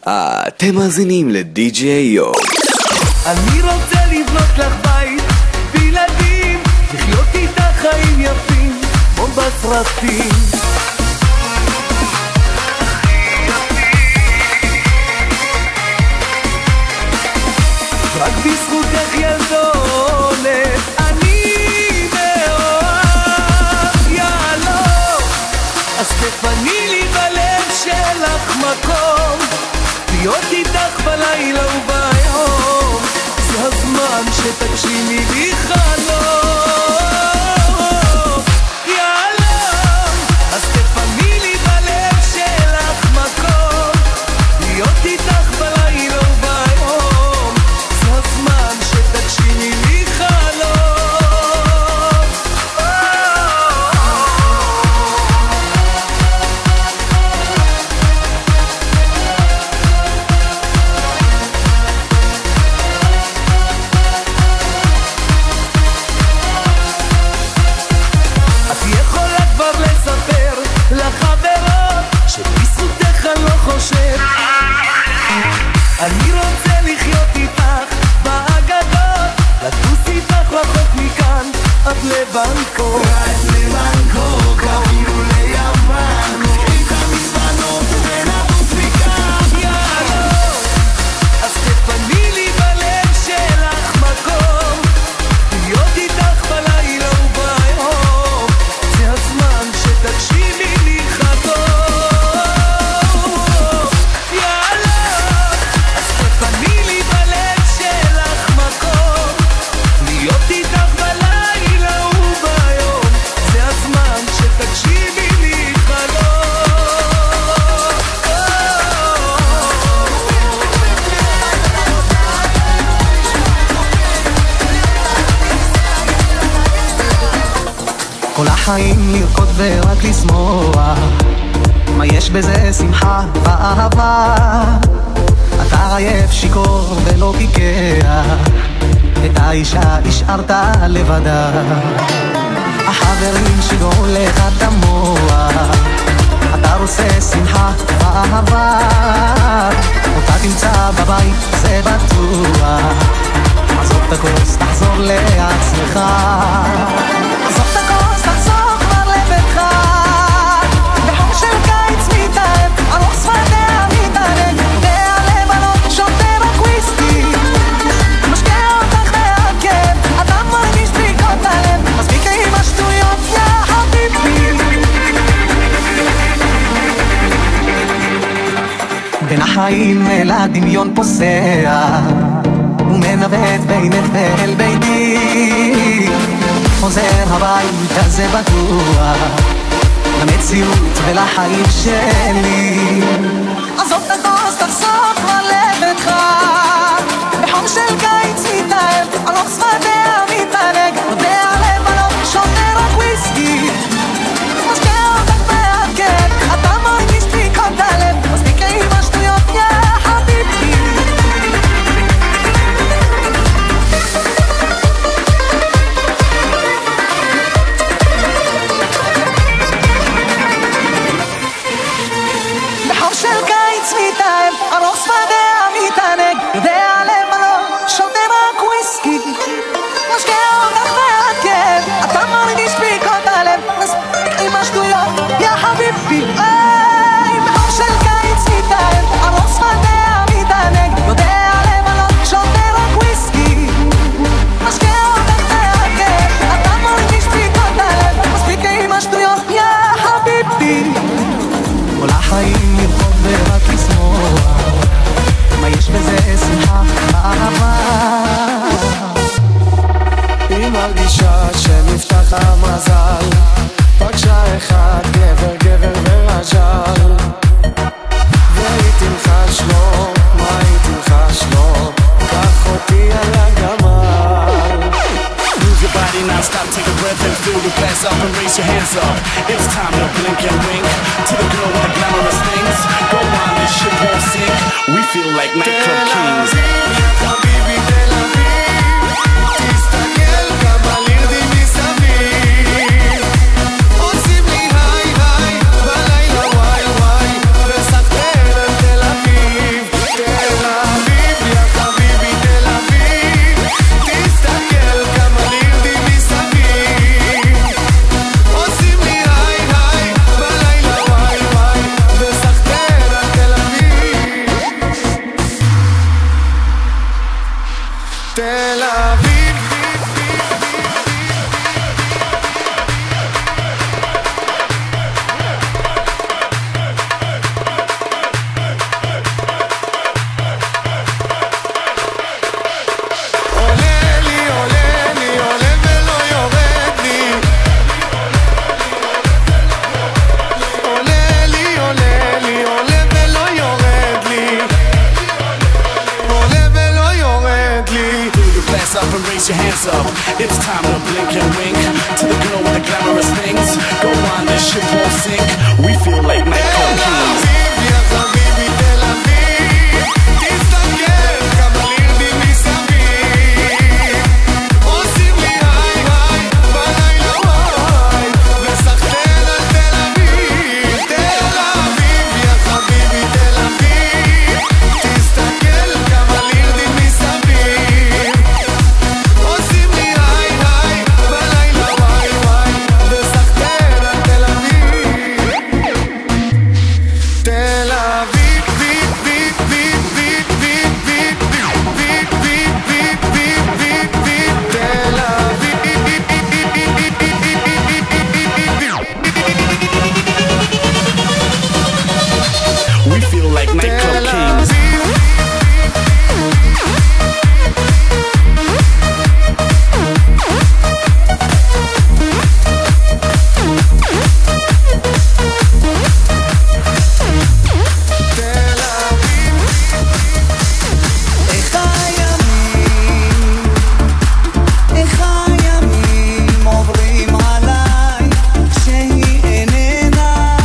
אתם מאזינים לדי-ג'יי יו. אני רוצה לבנות לך בית בילדים, לחיות איתה חיים יפים כמו בסרטים. רק בזכותך ילדונת אני מאוהב, יאללה. אז תפני לי בלב שלך מקום, להיות איתך בלילה וביום, זה הזמן שתגשימי לי חלום, יאללה. אז תפני לי בלב שלך מקום, להיות איתך בלילה וביום, זה הזמן שתגשימי לי חלום. את יכולה כבר לספר לחברות שבזכותך אני לא חושב. אני רוצה לחיות איתך באגדות, לטוס איתך רחוק מכאן עד לבנקוק, אפילו ליוון, נפריק המזמנות ונטוס מכאן, יאללה. אז תפני לי בלב שלך מקום, להיות איתך בלילה וביום, זה הזמן שתגשימי לי חלום, יאללה. אז תפני לי בלב שלך מקום, להיות איתך בלילה וביום, זה הזמן שתגשימי לי חלום. כל החיים לרקוד ורק לשמוח, מה יש בזה שמחה ואהבה? אתה רייף שיכור ולא פיקח, את האישה השארת לבדה. החברים שיגעו לך את המוח, אתה רוצה שמחה ואהבה, אותה תמצא בבית זה בטוח. עזוב את הכוס תחזור לעצמך, עזוב את הכוס תחזור כבר לביתך, בחום של קיץ מתאהב, ארוך שפתיה מתענג, והלב עלות שותה רק וויסקי, משקיע אותך מהכאב, אתה מרגיש בדיקות הלב, מספיק עם השטויות יא חביבי. בין החיים אל הדמיון פוסע, ומנווט בינך ואל ביתי, חוזר הביתה זה בטוח, למציאות ולחיים שלי. עזוב את הכוס תחזור כבר לביתך, בחום של קיץ מתאהב, ארוך שפתיה מתענג, יודע לב עלות שותה רק וויסקי, משקיע אותך מהכאב, אתה מרגיש בדיקות הלב, מספיק עם השטויות יא חביבי. בחום של קיץ מתאהב, ארוך שפתיה מתענג, יודע לב עלות שותה רק וויסקי, משקיע אותך מהכאב, אתה מרגיש בדיקות הלב, מספיק עם השטויות יא חביבי. בחום של קיץ מתאהב, ארוך שפתיה מתענג, יודע לב עלות שותה רק וויסקי, משקיע אותך מהכאב, אתה מרגיש בדיקות הלב, מספיק עם השטויות יא חביבי. כל החיים לרקוד ורק לשמוח, מה יש בזה שמחה ואהבה? היא מרגישה שנפתח המזל, פגשה אחד גבר ורז'ל, והיא תלחש לו, מה היא תלחש לו? קח אותי על הגמל. Move your body now, stop, take a breath and fill the glass up and raise your hands up. It's time to blink and wink to the girl with the glamorous things. Go on, this shit won't sink. We feel like nightclub kings. חביבי תל אביב, תסתכל כמה לירדים מסביב, עושים לי היי היי בלילה וואי וואי, וסחטן על תל אביב. תל אביב Up and raise your hands up. It's time to blink and wink to the girl with the glamorous things. Go on, this ship won't sink. We feel like nightclub kings. יא חביבי תל אביב תסתכל כמה לירדים מסביב עושים לי היי היי בלילה וואי וסחטן על תל אביב יא חביבי תל אביב תסתכל כמה לירדים מסביב עושים לי היי היי בלילה וואי וואי וסחטן על תל אביב תל אביב We feel like nightclub kings. איך הימים עוברים עליי כשהיא איננה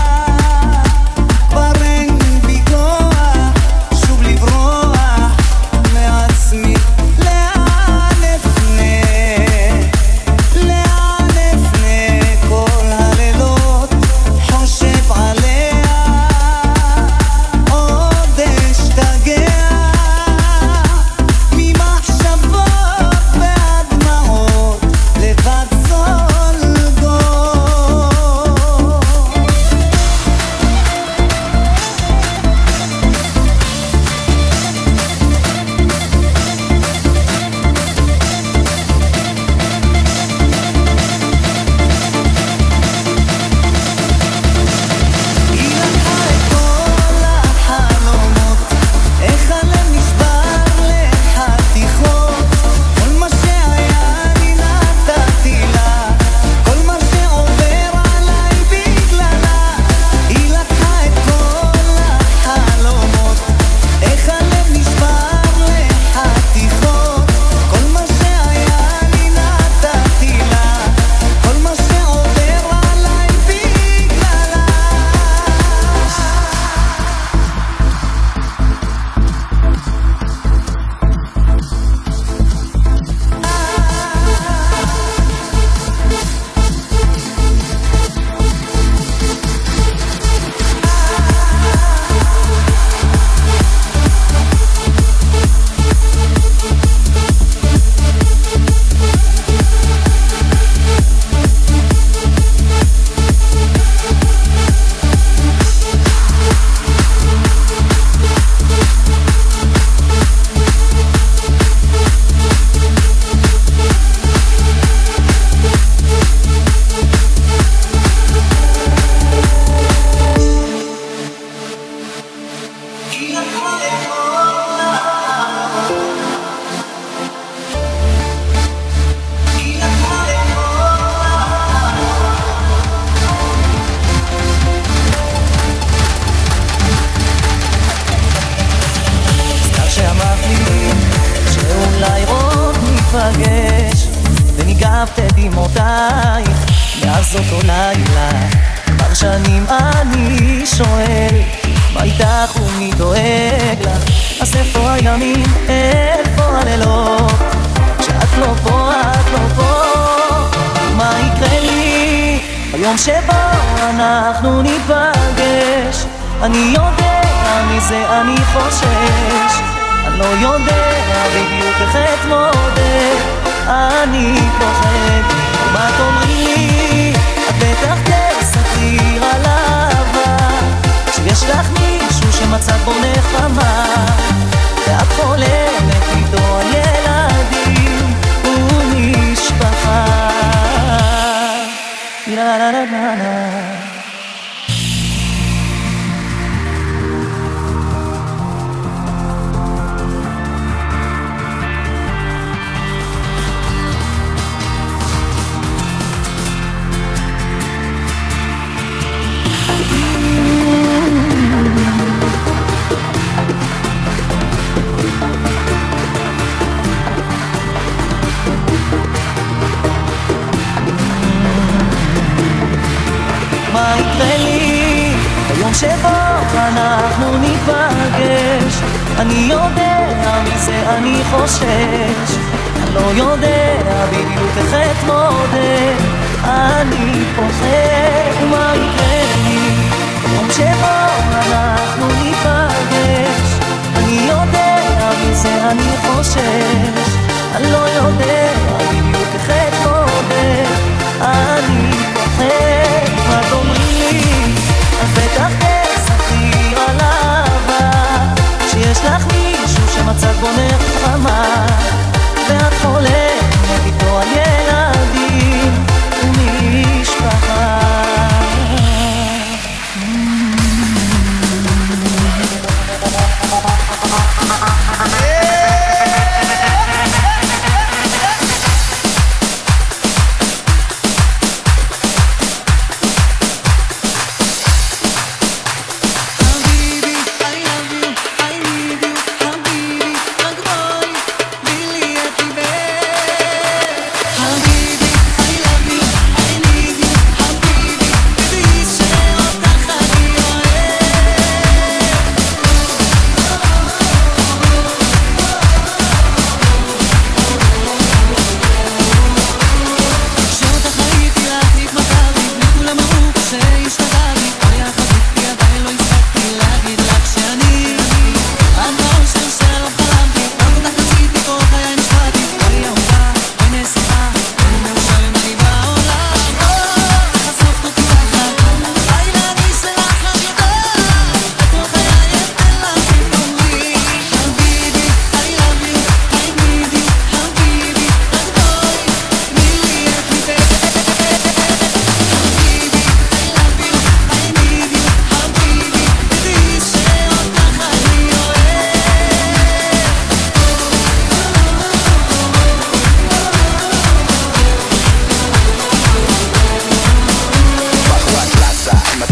כבר אין בי כוח שוב לברוח מעצמי לאן אפנה כל הלילות חושב עליה עוד אשתגע ממחשבות והדמעות לבד זולגות היא לקחה את כל החלומות איך הלב נשבר לחתיכות כל מה שהיה לי נתתי לה כל מה שעובר עליי בגללה היא לקחה את כל החלומות איך הלב נשבר לחתיכות כל מה שהיה לי נתתי לה כל מה שעובר עליי בגללה סתם שאמרת לי שאולי עוד ניפגש וניגבת את דמעותייך מאז אותו לילה כבר שנים אני שואל מה איתך ומי דואג לך אז איפה הימים, איפה הלילות כשאת לא פה, את לא פה מה יקרה לי ביום שבו אנחנו ניפגש אני יודע מזה אני חושש אני לא יודע בדיוק איך אתמודד אני פוחד מה תאמרי לי את בטח תספרי על אהבה שיש לך מישהו שמצאת בו נחמה ואת חולמת איתו על ילדים שבו אנחנו ניפגש, אני יודע מזה אני חושש, אני לא יודע בדיוק איך אתמודד, אני פוחד מה יקרה לי יום שבו אנחנו ניפגש, אני יודע מזה אני חושש, אני לא יודע בדיוק איך אתמודד, אני פוחד מה תאמרי לי, אז בטח תספרי על אהבה, שיש לך מישהו שמצאת בו נחמה, ואת חולמת איתו על ילדים ומשפחה.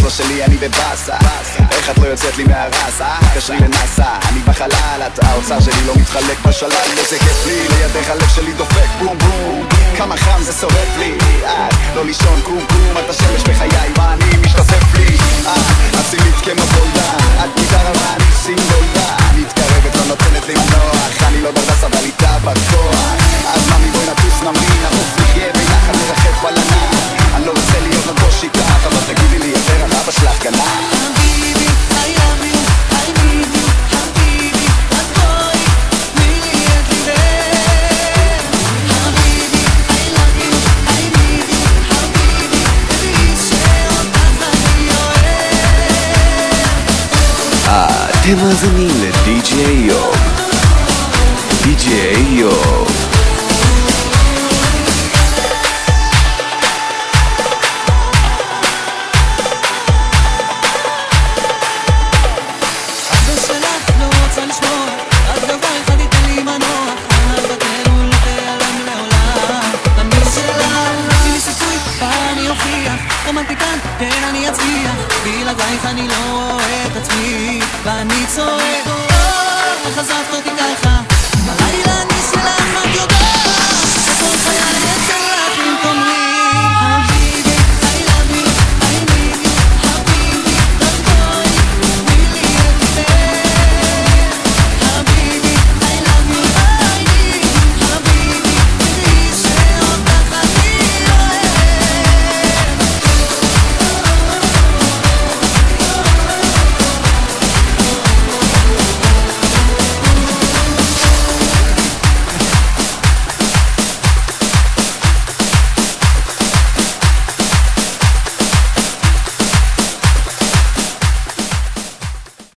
שלי אני בבאסה, איך את לא יוצאת לי מהרסה? קשרי לנסה, אני בחלל, את האוצר שלי לא מתחלק בשלל, איזה כיף לי, לידך הלב שלי דופק בום בום, כמה חם זה שורף לי, את לא לישון קום קום, את השמש בחיי ואני משתתף לי, את אצילית כמו גולדה, את גיטרה ואני סינגולדה, מתקרבת לא נותנת לי מנוח, אני לא דרדס אבל איתה בכוח, אז ממי בואי נטוס נמריא, נעוף נחיה ביחד נרחף על ענן, אני לא רוצה להיות נטוש איתך, אבל תגידי לי יותר על אבא שלך גנן. חביבי, I love you, I need you, חביבי, אז בואי, תני לי את ליבך. חביבי, I love you, I need you, חביבי, תדעי שאותך אני אוהב. אתם מאזינים לדי.ג'יי יו. די.ג'יי יו. בלעדייך אני לא רואה את עצמי ואני צועק, חזרת